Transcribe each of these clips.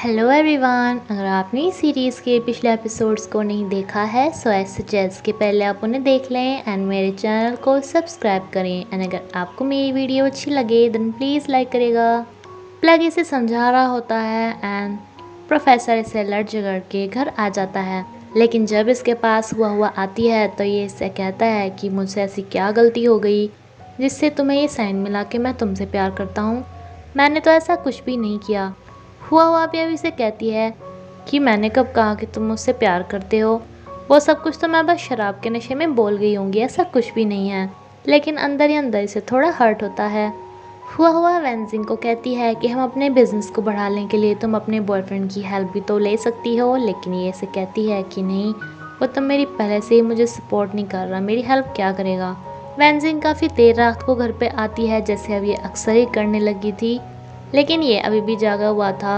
Hello everyone. अगर आपने इस सीरीज़ के पिछले एपिसोड्स को नहीं देखा है सो आई सजेस्ट कि पहले आप उन्हें देख लें एंड मेरे चैनल को सब्सक्राइब करें। एंड अगर आपको मेरी वीडियो अच्छी लगे देन प्लीज़ लाइक करेगा। प्लग इसे समझा रहा होता है एंड प्रोफेसर इसे लड़ झगड़ के घर आ जाता है, लेकिन जब इसके पास हुआ आती है तो ये इससे कहता है कि मुझसे ऐसी क्या गलती हो गई जिससे तुम्हें ये साइन मिला कि मैं तुमसे प्यार करता हूँ। मैंने तो ऐसा कुछ भी नहीं किया। हुआ भी अभी से कहती है कि मैंने कब कहा कि तुम मुझसे प्यार करते हो, वो सब कुछ तो मैं बस शराब के नशे में बोल गई होंगी, ऐसा कुछ भी नहीं है। लेकिन अंदर ही अंदर इसे थोड़ा हर्ट होता है। हुआ वेंजिंग को कहती है कि हम अपने बिजनेस को बढ़ाने के लिए तुम अपने बॉयफ्रेंड की हेल्प भी तो ले सकती हो, लेकिन ये इसे कहती है कि नहीं, वो तो मेरी पहले से ही मुझे सपोर्ट नहीं कर रहा, मेरी हेल्प क्या करेगा। वेंजिंग काफ़ी देर रात को घर पे आती है, जैसे अब ये अक्सर ही करने लगी थी, लेकिन ये अभी भी जागा हुआ था।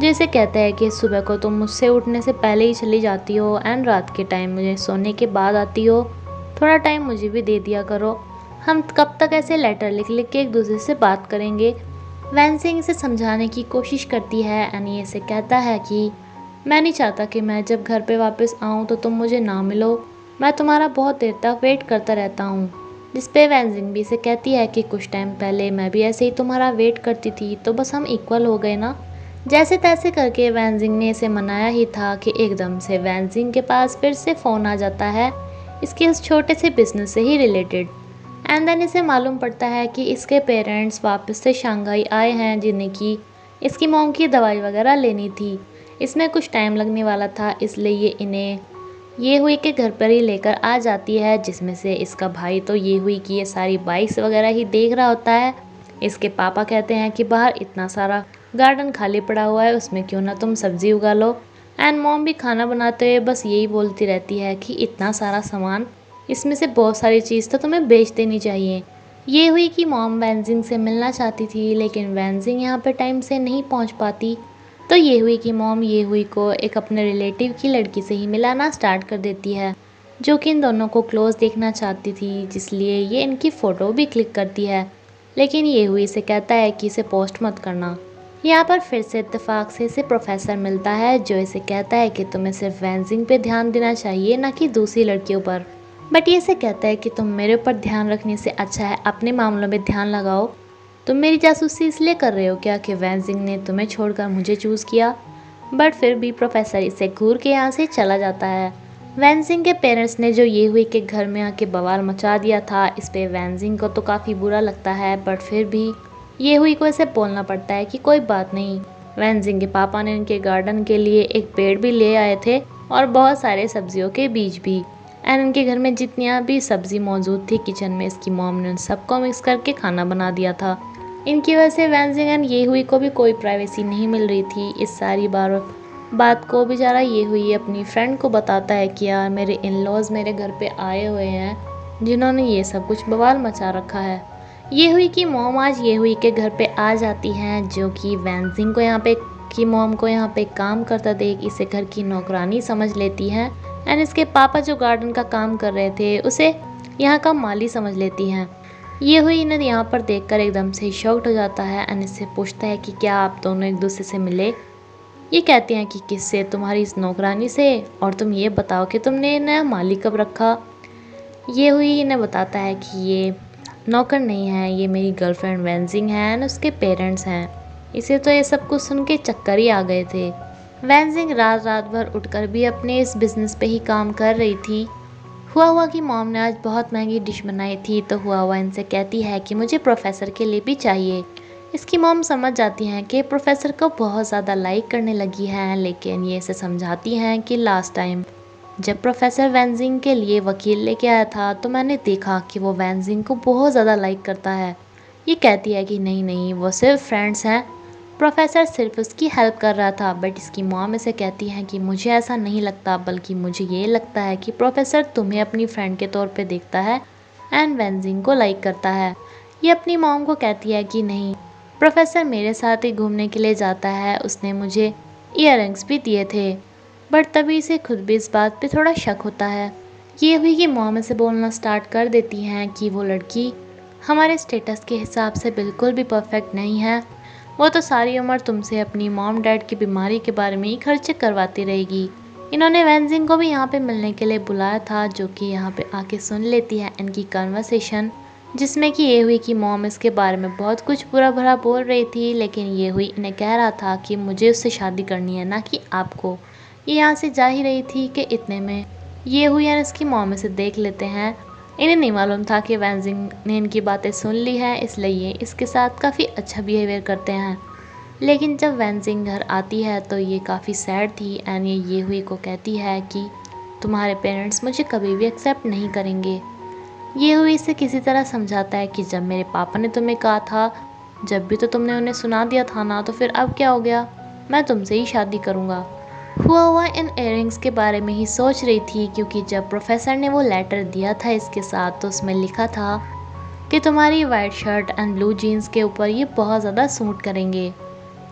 जैसे कहता है कि सुबह को तुम मुझसे उठने से पहले ही चली जाती हो एंड रात के टाइम मुझे सोने के बाद आती हो, थोड़ा टाइम मुझे भी दे दिया करो। हम कब तक ऐसे लेटर लिख लिख के एक दूसरे से बात करेंगे। वैनसिंग इसे समझाने की कोशिश करती है एंड ये इसे कहता है कि मैं नहीं चाहता कि मैं जब घर पे वापस आऊँ तो तुम मुझे ना मिलो, मैं तुम्हारा बहुत देर तक वेट करता रहता हूँ। जिस पे वैनजिंग भी इसे कहती है कि कुछ टाइम पहले मैं भी ऐसे ही तुम्हारा वेट करती थी, तो बस हम इक्वल हो गए ना। जैसे तैसे करके वैनजिंग ने इसे मनाया ही था कि एकदम से वैनजिंग के पास फिर से फ़ोन आ जाता है, इसके उस छोटे से बिजनेस से ही रिलेटेड। एंड देन इसे मालूम पड़ता है कि इसके पेरेंट्स वापस से शंघाई आए हैं, जिन्हें की इसकी मॉम की दवाई वगैरह लेनी थी। इसमें कुछ टाइम लगने वाला था, इसलिए ये इन्हें ये हुई के घर पर ही लेकर आ जाती है, जिसमें से इसका भाई तो ये हुई कि ये सारी बाइक्स वगैरह ही देख रहा होता है। इसके पापा कहते हैं कि बाहर इतना सारा गार्डन खाली पड़ा हुआ है, उसमें क्यों ना तुम सब्जी उगा लो। एंड मॉम भी खाना बनाते हुए बस यही बोलती रहती है कि इतना सारा सामान, इसमें से बहुत सारी चीज़ तो तुम्हें बेच देनी चाहिए। ये हुई कि मॉम वैनजिंग से मिलना चाहती थी, लेकिन वैनजिंग यहाँ पे टाइम से नहीं पहुँच पाती। तो ये हुई कि मॉम ये हुई को एक अपने रिलेटिव की लड़की से ही मिलाना स्टार्ट कर देती है, जो कि इन दोनों को क्लोज देखना चाहती थी, जिसलिए ये इनकी फ़ोटो भी क्लिक करती है। लेकिन ये हुई से कहता है कि इसे पोस्ट मत करना। यहाँ पर फिर से इत्तेफाक से इसे प्रोफेसर मिलता है, जो इसे कहता है कि तुम्हें सिर्फ वैनजिंग पे ध्यान देना चाहिए, ना कि दूसरी लड़कियों पर। बट ये इसे कहता है कि तुम मेरे ऊपर ध्यान रखने से अच्छा है अपने मामलों में ध्यान लगाओ। तुम मेरी जासूसी इसलिए कर रहे हो क्या कि वैनजिंग ने तुम्हें छोड़कर मुझे चूज़ किया। बट फिर भी प्रोफेसर इसे घूर के यहाँ से चला जाता है। वैनजिंग के पेरेंट्स ने जो ये हुई के घर में आके बवाल मचा दिया था, इस पे वैनजिंग को तो काफ़ी बुरा लगता है, बट फिर भी ये हुई को इसे बोलना पड़ता है कि कोई बात नहीं। वैनजिंग के पापा ने उनके गार्डन के लिए एक पेड़ भी ले आए थे और बहुत सारे सब्जियों के बीज भी। एंड उनके घर में जितनी भी सब्जी मौजूद थी किचन में, इसकी मॉम ने उन सबको मिक्स करके खाना बना दिया था। इनकी वजह से वैनजिंग एंड ये हुई को भी कोई प्राइवेसी नहीं मिल रही थी। इस सारी बात को बेचारा ये हुई अपनी फ्रेंड को बताता है कि यार मेरे इन लॉज मेरे घर पे आए हुए हैं, जिन्होंने ये सब कुछ बवाल मचा रखा है। ये हुई कि मॉम आज ये हुई के घर पे आ जाती हैं, जो कि वैनजिंग को यहाँ पे की मॉम को यहाँ पे काम करता देख इसे घर की नौकरानी समझ लेती हैं। एंड इसके पापा जो गार्डन का काम कर रहे थे उसे यहाँ का माली समझ लेती हैं। ये हुई इन्हें यहाँ पर देखकर एकदम से शॉक्ड हो जाता है एंड इससे पूछता है कि क्या आप दोनों एक दूसरे से मिले। ये कहते हैं कि किससे, तुम्हारी इस नौकरानी से, और तुम ये बताओ कि तुमने नया माली कब रखा। ये हुई इन्हें बताता है कि ये नौकर नहीं है, ये मेरी गर्लफ्रेंड वैनजिंग है एंड उसके पेरेंट्स हैं। इसे तो ये सब कुछ सुन के चक्कर ही आ गए थे। वैनजिंग रात भर उठकर भी अपने इस बिज़नेस पे ही काम कर रही थी। हुआ कि मॉम ने आज बहुत महंगी डिश बनाई थी, तो हुआ इनसे कहती है कि मुझे प्रोफेसर के लिए भी चाहिए। इसकी मॉम समझ जाती हैं कि प्रोफेसर को बहुत ज़्यादा लाइक करने लगी हैं, लेकिन ये इसे समझाती हैं कि लास्ट टाइम जब प्रोफेसर वैनजिंग के लिए वकील लेके आया था तो मैंने देखा कि वो वैनजिंग को बहुत ज़्यादा लाइक करता है। ये कहती है कि नहीं नहीं, वो सिर्फ फ्रेंड्स हैं, प्रोफेसर सिर्फ उसकी हेल्प कर रहा था। बट इसकी मॉम इसे कहती है कि मुझे ऐसा नहीं लगता, बल्कि मुझे ये लगता है कि प्रोफेसर तुम्हें अपनी फ्रेंड के तौर पे देखता है एंड वैनजिंग को लाइक करता है। ये अपनी मॉम को कहती है कि नहीं, प्रोफेसर मेरे साथ ही घूमने के लिए जाता है, उसने मुझे ईयररिंग्स भी दिए थे। बट तभी इसे खुद भी इस बात पे थोड़ा शक होता है। ये हुई कि मॉम इसे बोलना स्टार्ट कर देती हैं कि वो लड़की हमारे स्टेटस के हिसाब से बिल्कुल भी परफेक्ट नहीं है, वो तो सारी उम्र तुमसे अपनी मॉम डैड की बीमारी के बारे में ही खर्चे करवाती रहेगी। इन्होंने वैनजिंग को भी यहाँ पे मिलने के लिए बुलाया था, जो कि यहाँ पे आके सुन लेती है इनकी कन्वर्सेशन, जिसमें कि ये हुई कि मॉम इसके बारे में बहुत कुछ बुरा भला बोल रही थी, लेकिन ये हुई इन्हें कह रहा था कि मुझे उससे शादी करनी है, ना कि आपको। ये यहाँ से जा ही रही थी कि इतने में ये हुई और इसकी मॉम इसे देख लेते हैं। इन्हें नहीं मालूम था कि वैनजिंग ने इनकी बातें सुन ली है, इसलिए ये इसके साथ काफ़ी अच्छा बिहेवियर करते हैं। लेकिन जब वैनजिंग घर आती है तो ये काफ़ी सैड थी एंड ये हुई को कहती है कि तुम्हारे पेरेंट्स मुझे कभी भी एक्सेप्ट नहीं करेंगे। ये हुई इसे किसी तरह समझाता है कि जब मेरे पापा ने तुम्हें कहा था, जब भी तो तुमने उन्हें सुना दिया था ना, तो फिर अब क्या हो गया, मैं तुमसे ही शादी करूँगा। हुआ इन इयररिंग्स के बारे में ही सोच रही थी, क्योंकि जब प्रोफेसर ने वो लेटर दिया था इसके साथ तो उसमें लिखा था कि तुम्हारी white shirt and blue jeans के ऊपर ये बहुत ज़्यादा सूट करेंगे।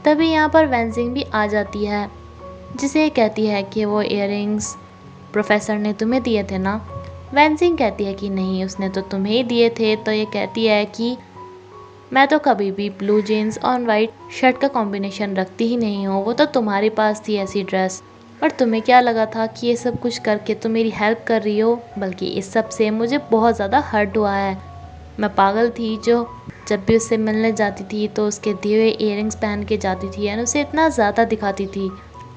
तभी यहाँ पर वैनजिंग भी आ जाती है, जिसे कहती है कि वो इयररिंग्स प्रोफेसर ने तुम्हें दिए थे ना। वैनजिंग कहती है कि नहीं, उसने तो तुम्हें ही दिए थे। तो ये कहती है कि मैं तो कभी भी ब्लू जीन्स और वाइट शर्ट का कॉम्बिनेशन रखती ही नहीं हूँ, वो तो तुम्हारे पास थी ऐसी ड्रेस, और तुम्हें क्या लगा था कि ये सब कुछ करके तुम मेरी हेल्प कर रही हो, बल्कि इस सब से मुझे बहुत ज़्यादा हर्ट हुआ है। मैं पागल थी जो जब भी उससे मिलने जाती थी तो उसके दिए हुए इयररिंग्स पहन के जाती थी और उसे इतना ज़्यादा दिखाती थी।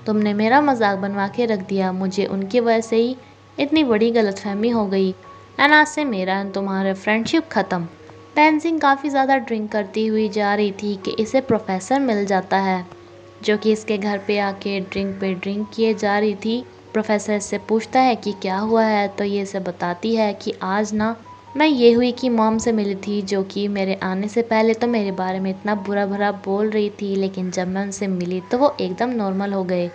तुमने मेरा मजाक बनवा के रख दिया, मुझे उनकी वजह से ही इतनी बड़ी गलतफहमी हो गई एंड आज से मेरा एंड तुम्हारा फ्रेंडशिप ख़त्म। वैनजिंग काफ़ी ज़्यादा ड्रिंक करती हुई जा रही थी कि इसे प्रोफेसर मिल जाता है, जो कि इसके घर पे आके ड्रिंक पे ड्रिंक किए जा रही थी। प्रोफेसर इससे पूछता है कि क्या हुआ है, तो ये इसे बताती है कि आज ना मैं ये हुई कि मॉम से मिली थी, जो कि मेरे आने से पहले तो मेरे बारे में इतना बुरा भला बोल रही थी, लेकिन जब मैं उनसे मिली तो वो एकदम नॉर्मल हो गए।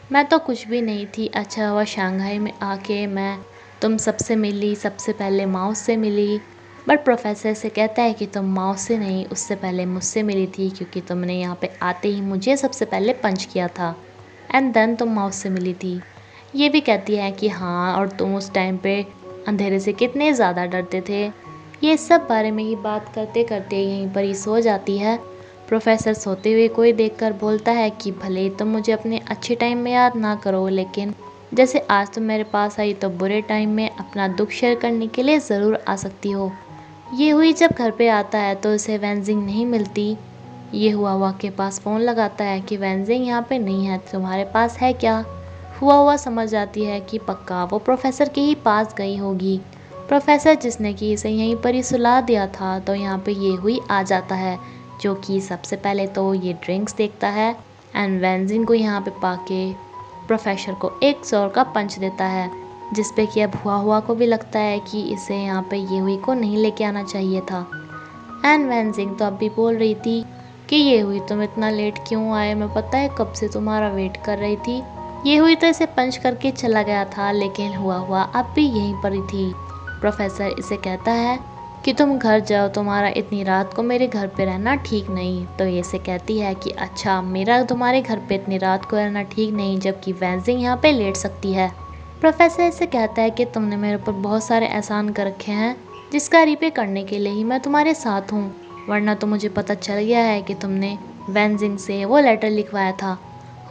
मैं तो कुछ भी नहीं थी, अच्छा हुआ शंघाई में आके मैं तुम सबसे मिली, सबसे पहले माउस से मिली। बट प्रोफेसर से कहता है कि तुम माउस से नहीं, उससे पहले मुझसे मिली थी, क्योंकि तुमने यहाँ पे आते ही मुझे सबसे पहले पंच किया था एंड देन तुम माउस से मिली थी। ये भी कहती है कि हाँ, और तुम उस टाइम पे अंधेरे से कितने ज़्यादा डरते थे। ये सब बारे में ही बात करते करते यहीं पर ही सो जाती है। प्रोफेसर सोते हुए कोई देखकर बोलता है कि भले ही तुम मुझे अपने अच्छे टाइम में याद ना करो, लेकिन जैसे आज तुम मेरे पास आई तो बुरे टाइम में अपना दुख शेयर करने के लिए ज़रूर आ सकती हो। ये हुई जब घर पे आता है तो उसे वैनजिंग नहीं मिलती। ये हुआ के पास फ़ोन लगाता है कि वैनजिंग यहाँ पे नहीं है, तुम्हारे पास है क्या। हुआ समझ जाती है कि पक्का वो प्रोफेसर के ही पास गई होगी। प्रोफेसर जिसने कि इसे यहीं पर ही सुला दिया था, तो यहाँ पे ये हुई आ जाता है, जो कि सबसे पहले तो ये ड्रिंक्स देखता है एंड वैनजिंग को यहाँ पे पाके प्रोफेसर को एक जोर का पंच देता है, जिस पे कि अब हुआ को भी लगता है कि इसे यहाँ पे ये हुई को नहीं लेके आना चाहिए था। एंड वैनजिंग तो अब भी बोल रही थी कि ये हुई तुम इतना लेट क्यों आए, मैं पता है कब से तुम्हारा वेट कर रही थी। ये हुई तो इसे पंच करके चला गया था, लेकिन हुआ अब भी यहीं पर ही थी। प्रोफेसर इसे कहता है कि तुम घर जाओ, तुम्हारा इतनी रात को मेरे घर पे रहना ठीक नहीं। तो ये इसे कहती है कि अच्छा, मेरा तुम्हारे घर पे इतनी रात को रहना ठीक नहीं, जबकि वैनजिंग यहाँ पे लेट सकती है। प्रोफेसर इसे कहता है कि तुमने मेरे ऊपर बहुत सारे एहसान कर रखे हैं, जिसका रिपे करने के लिए ही मैं तुम्हारे साथ हूँ, वरना तो मुझे पता चल गया है कि तुमने वैनजिंग से वो लेटर लिखवाया था।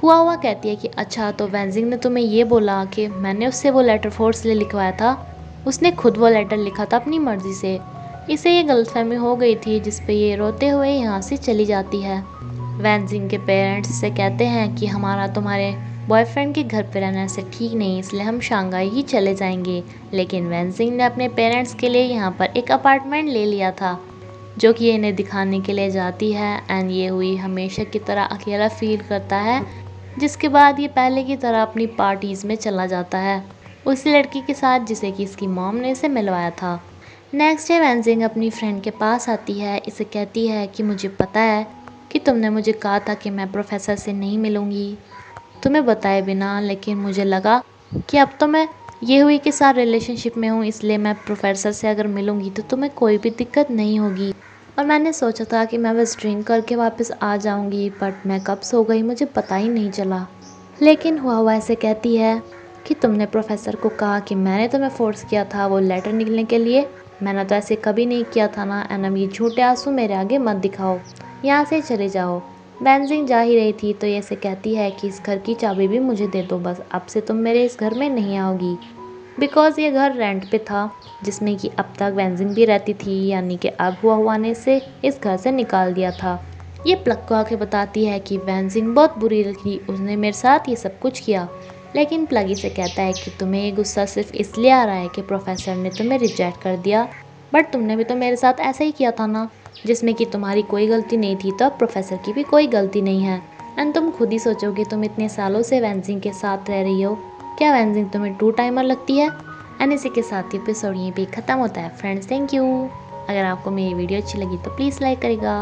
हुआ कहती है कि अच्छा, तो वैनजिंग ने तुम्हें ये बोला कि मैंने उससे वो लेटर फोर्स ले लिखवाया था, उसने खुद वो लेटर लिखा था अपनी मर्जी से। इसे ये गलतफहमी हो गई थी, जिस पे ये रोते हुए यहाँ से चली जाती है। वैनजिंग के पेरेंट्स से कहते हैं कि हमारा तुम्हारे बॉयफ्रेंड के घर पे रहना ऐसे ठीक नहीं, इसलिए हम शंघाई ही चले जाएंगे। लेकिन वैनजिंग ने अपने पेरेंट्स के लिए यहाँ पर एक अपार्टमेंट ले लिया था, जो कि इन्हें दिखाने के लिए जाती है एंड ये हुई हमेशा की तरह अकेला फील करता है, जिसके बाद ये पहले की तरह अपनी पार्टीज़ में चला जाता है उसी लड़की के साथ जिसे कि इसकी मॉम ने इसे मिलवाया था। नेक्स्ट डे वैनजिंग अपनी फ्रेंड के पास आती है, इसे कहती है कि मुझे पता है कि तुमने मुझे कहा था कि मैं प्रोफेसर से नहीं मिलूँगी तुम्हें बताए बिना, लेकिन मुझे लगा कि अब तो मैं ये हुई के साथ रिलेशनशिप में हूँ, इसलिए मैं प्रोफेसर से अगर मिलूँगी तो तुम्हें कोई भी दिक्कत नहीं होगी। और मैंने सोचा था कि मैं बस ड्रिंक करके वापस आ जाऊँगी, बट मैं कब सो गई मुझे पता ही नहीं चला। लेकिन हुआ ऐसे कहती है कि तुमने प्रोफेसर को कहा कि मैंने तुम्हें फोर्स किया था वो लेटर निकलने के लिए, मैंने तो ऐसे कभी नहीं किया था ना, एंड अब ये झूठे आंसू मेरे आगे मत दिखाओ। यहाँ से चले जाओ। वेंजिंग जा ही रही थी तो ये से कहती है कि इस घर की चाबी भी मुझे दे दो, बस अब से तुम मेरे इस घर में नहीं आओगी। बिकॉज़ ये घर रेंट पे था जिसमें कि अब तक वेंजिंग भी रहती थी, यानी कि अब हुआ ने से इस घर से निकाल दिया था। ये प्लग को आके बताती है कि वेंजिंग बहुत बुरी लगी, उसने मेरे साथ ये सब कुछ किया। लेकिन प्लग इसे कहता है कि तुम्हें ये गुस्सा सिर्फ इसलिए आ रहा है कि प्रोफेसर ने तुम्हें रिजेक्ट कर दिया, बट तुमने भी तो मेरे साथ ऐसा ही किया था ना, जिसमें कि तुम्हारी कोई गलती नहीं थी, तो अब प्रोफेसर की भी कोई गलती नहीं है। एंड तुम खुद ही सोचोगे, तुम इतने सालों से वेंजिंग के साथ रह रही हो, क्या वेंजिंग तुम्हें टू टाइमर लगती है। एंड इसी के साथ ही एपिसोड यहीं पे ख़त्म होता है फ्रेंड्स। Thank you. अगर आपको मेरी वीडियो अच्छी लगी तो प्लीज़ लाइक करेगा।